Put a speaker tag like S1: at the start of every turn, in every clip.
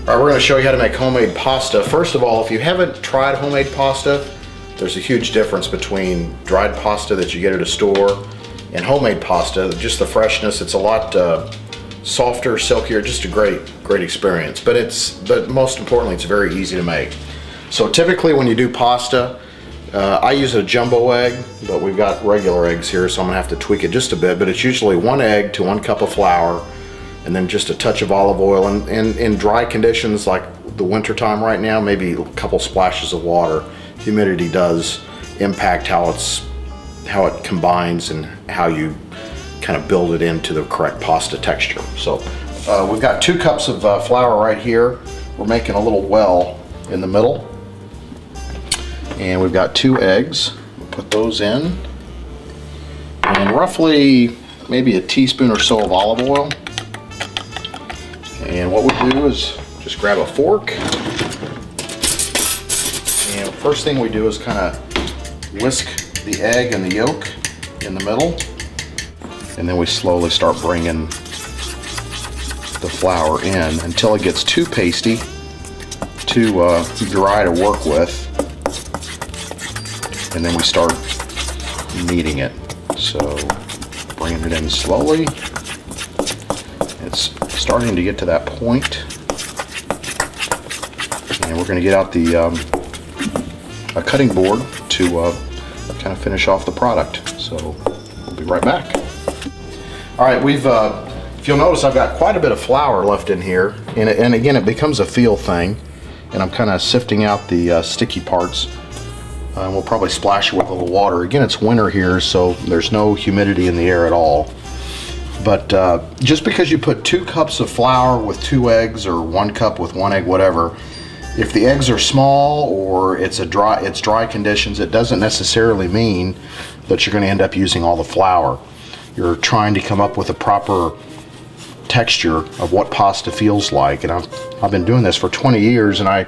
S1: All right, we're going to show you how to make homemade pasta. First of all, if you haven't tried homemade pasta, there's a huge difference between dried pasta that you get at a store and homemade pasta. Just the freshness, it's a lot softer, silkier, just a great experience. But most importantly, it's very easy to make. So typically when you do pasta, I use a jumbo egg, but we've got regular eggs here, so I'm gonna have to tweak it just a bit, but it's usually 1 egg to 1 cup of flour, and then just a touch of olive oil, and in dry conditions like the winter time right now, maybe a couple splashes of water. Humidity does impact how it combines and how you kind of build it into the correct pasta texture. So we've got 2 cups of flour right here. We're making a little well in the middle. And we've got 2 eggs. We'll put those in. And roughly maybe a teaspoon or so of olive oil. And what we do is just grab a fork. And first thing we do is kind of whisk the egg and the yolk in the middle. And then we slowly start bringing the flour in until it gets too pasty, too dry to work with. And then we start kneading it. So bringing it in slowly. It's starting to get to that point. And we're going to get out a cutting board to kind of finish off the product. So we'll be right back. All right, if you'll notice, I've got quite a bit of flour left in here. And again, it becomes a feel thing. And I'm kind of sifting out the sticky parts. We'll probably splash it with a little water. Again, it's winter here, so there's no humidity in the air at all. But just because you put 2 cups of flour with 2 eggs, or 1 cup with 1 egg, whatever, if the eggs are small or it's dry conditions, it doesn't necessarily mean that you're going to end up using all the flour. You're trying to come up with a proper texture of what pasta feels like. And I've been doing this for 20 years, and I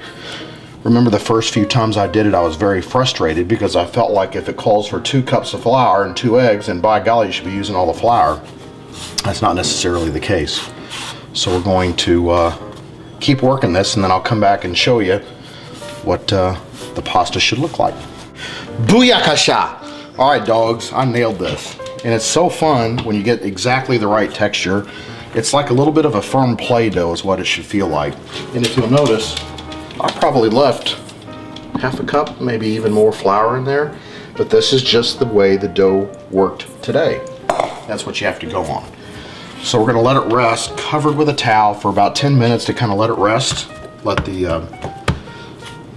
S1: remember the first few times I did it, I was very frustrated because I felt like if it calls for 2 cups of flour and 2 eggs, then by golly, you should be using all the flour. That's not necessarily the case. So we're going to keep working this, and then I'll come back and show you what the pasta should look like. Booyakasha! All right, dogs, I nailed this. And it's so fun when you get exactly the right texture. It's like a little bit of a firm Play-Doh is what it should feel like. And if you'll notice, I probably left half a cup, maybe even more flour in there, but this is just the way the dough worked today. That's what you have to go on. So we're gonna let it rest, covered with a towel for about 10 minutes to kind of let it rest. Let the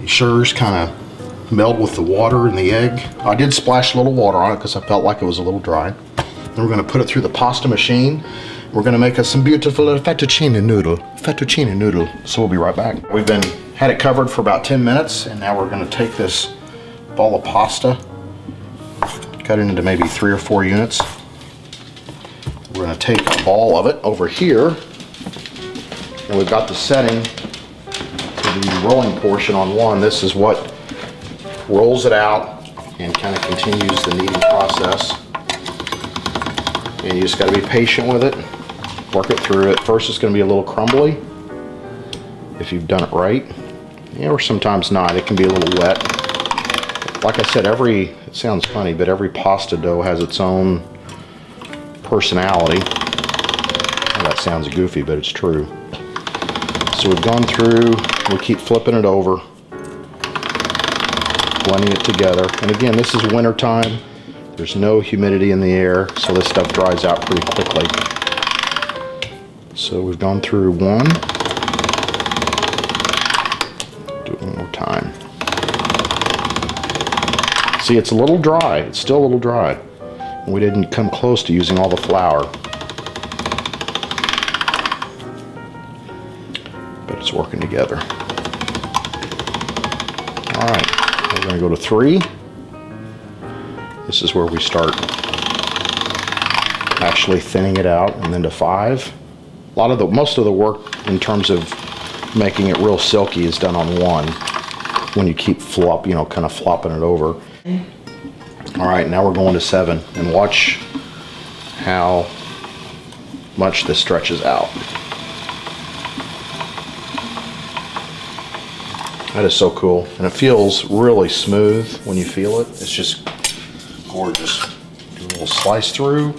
S1: sugars kind of meld with the water and the egg. I did splash a little water on it because I felt like it was a little dry. Then we're gonna put it through the pasta machine. We're gonna make us some beautiful fettuccine noodle. So we'll be right back. We've had it covered for about 10 minutes, and now we're gonna take this ball of pasta, cut it into maybe 3 or 4 units. We're gonna take a ball of it over here, and we've got the setting to the rolling portion on one. This is what rolls it out and kind of continues the kneading process. And you just gotta be patient with it. Work it through. At first it's going to be a little crumbly if you've done it right, or sometimes not. It can be a little wet. Like I said, it sounds funny, but every pasta dough has its own personality. Well, that sounds goofy, but it's true. So we've gone through, we keep flipping it over, blending it together. And again, this is winter time. There's no humidity in the air, so this stuff dries out pretty quickly. So we've gone through one. Do it one more time. See, it's a little dry. It's still a little dry. We didn't come close to using all the flour. But it's working together. All right, we're going to go to 3. This is where we start actually thinning it out, and then to 5. Most of the work in terms of making it real silky is done on 1. When you keep kind of flopping it over. All right, now we're going to 7, and watch how much this stretches out. That is so cool. And it feels really smooth when you feel it. It's just gorgeous. Do a little slice through.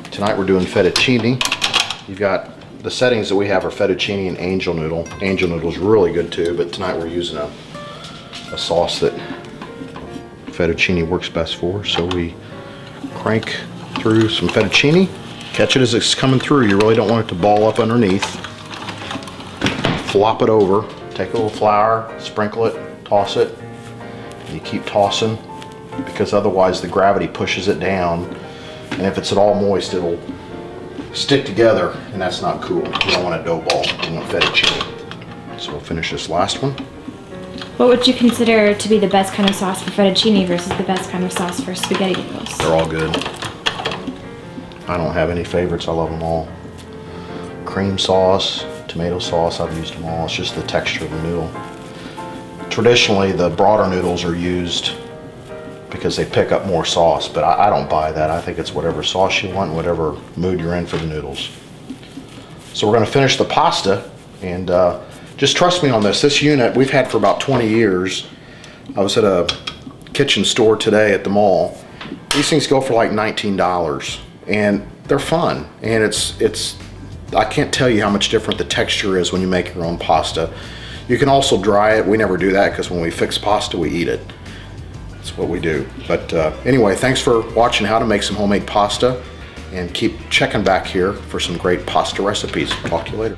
S1: Tonight we're doing fettuccine. You've got the settings that we have are fettuccine and angel noodle. Angel noodle is really good too, but tonight we're using a sauce that fettuccine works best for. So we crank through some fettuccine. Catch it as it's coming through. You really don't want it to ball up underneath. Flop it over. Take a little flour, sprinkle it, toss it. And you keep tossing because otherwise the gravity pushes it down. And if it's at all moist, it'll stick together, and that's not cool. You don't want a dough ball. You want fettuccine. So we'll finish this last one.
S2: What would you consider to be the best kind of sauce for fettuccine versus the best kind of sauce for spaghetti noodles?
S1: They're all good. I don't have any favorites. I love them all. Cream sauce, tomato sauce, I've used them all. It's just the texture of the noodle. Traditionally, the broader noodles are used because they pick up more sauce, but I don't buy that. I think it's whatever sauce you want, whatever mood you're in for the noodles. So we're gonna finish the pasta, and just trust me on this. This unit we've had for about 20 years. I was at a kitchen store today at the mall. These things go for like $19, and they're fun. And it's I can't tell you how much different the texture is when you make your own pasta. You can also dry it. We never do that because when we fix pasta, we eat it. That's what we do. But anyway, thanks for watching how to make some homemade pasta, and keep checking back here for some great pasta recipes. Talk to you later.